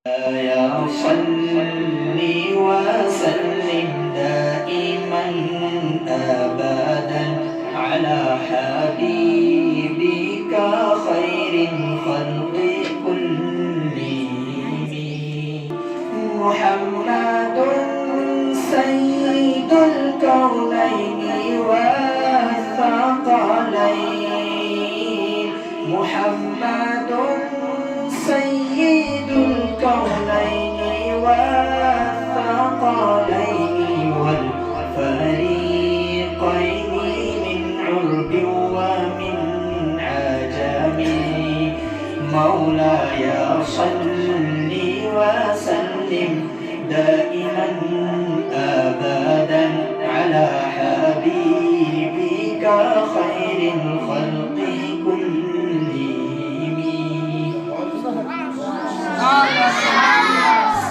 يا صل وسلم دائما أبدا على حبيبك خير الخلق كلهم محمد سيد الكونين والثقلين محمد سيد الكونين والثقلين والفريقين من عرب ومن عجم مولاي صل وسلم دائما أبدا على حبيبك خير الخلق كلهم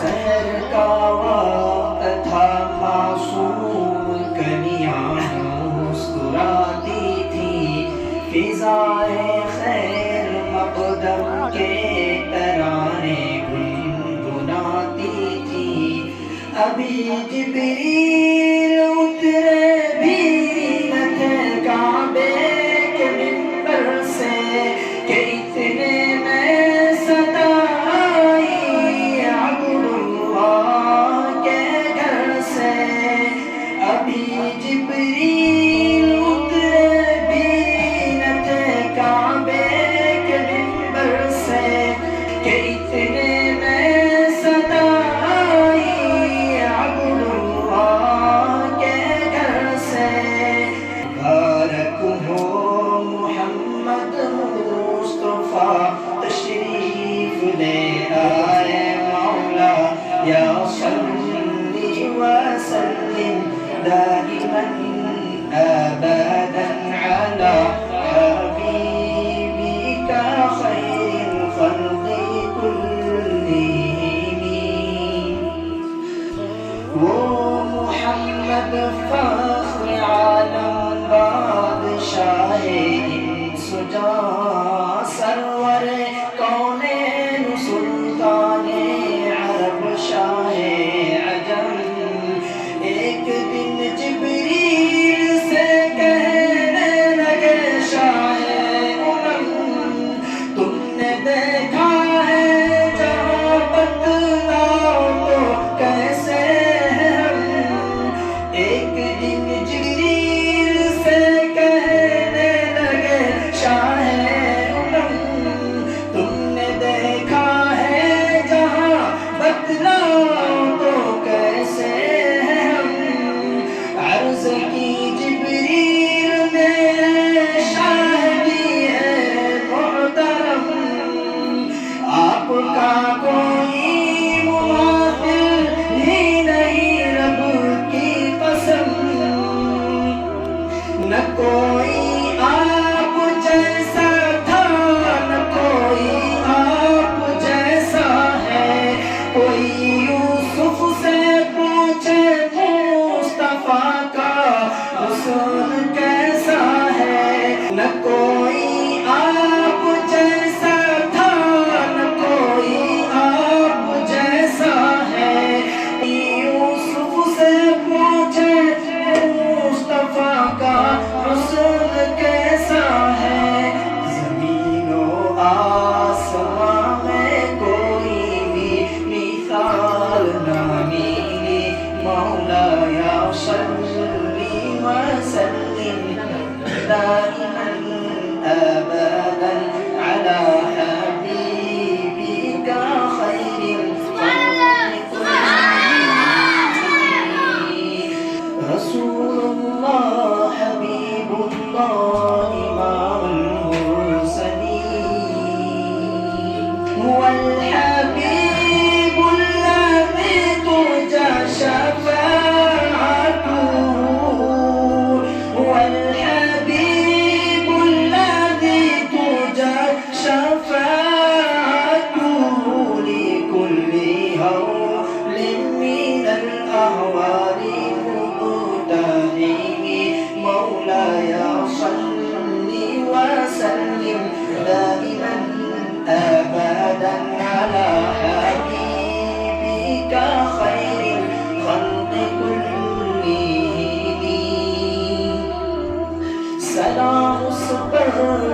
سحر کا وقت تھا معصوم کنیاں مسکراتی تھی فضائے خیر مقدم کے ترانے گنگناتی تھی ابھی جبریل اترے بھی نہ تھے کعبے کے منبر سے کہ اتنے میں صدا جبریل اترے بھی نہ تھے کعبے کے منبر سے کہ اتنے میں صدا آئی عبداللہ کے گھر سے مبارک ہو محمد مصطفیٰ تشریف لے آئے مولا یا صلی وسلم دائما أبدا على حبيبك خير الخلق كلهم ومحمد فخر عالم بادشاہ انس جاں سرور کونین سلطان عرب شاہ عجم ایک دن جبریل سے کہنے لگے شاہ امم تم نے دیکھا ہے جہاں بتلاؤ تو کیسے ہم ایک دن جبریل سے کہنے لگے شاہ امم تم نے دیکھا ہے جہاں بتلاؤ تو کیسے عرض کی جبریل نے شاہدی ہے محترم آپ کا کوئی مماثل ہی نہیں رب کی قسم نہ کوئی آپ جیسا تھا نہ کوئی آپ جیسا ہے کوئی یوسف سے پوچھے مصطفیٰ کا حسن کیسا ہے نہ کوئی آپ جیسا تھا نہ کوئی آپ جیسا ہے یوسف سے پوچھے مصطفیٰ کا حسن کیسا ہے زمین و آسمان میں کوئی بھی مثال نہ ملی مولا یا صلی وسلم دائما أبدا على حبيبك خير الخلق كلهم رسول الله حبيب الله إمام المرسلين هو الحبيب الذي ترجى شفاعته هو الحبيب الذي ترجى شفاعته لكل هول من الأهوال مقتدم مولاي صل وسلم دائما أبدا على حبيبك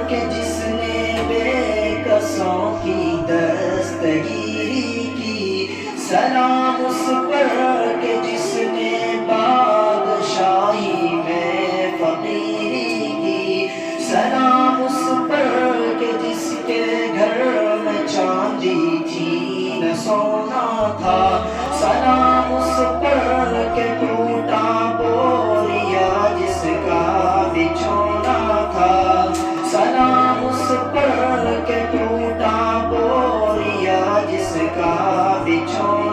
کہ جس نے بے کسوں کی دستگیری کی، سلام اس پر کہ جس نے بادشاہی میں فقیری کی، سلام اس پر کہ جس کے گھر میں چاندی تھی نہ سونا تھا، سلام اس پر کہ ٹوٹا بوریا جس کا بچھونا تھا، سلام اس پر کہ ٹوٹا بوریا جس کا بچھونا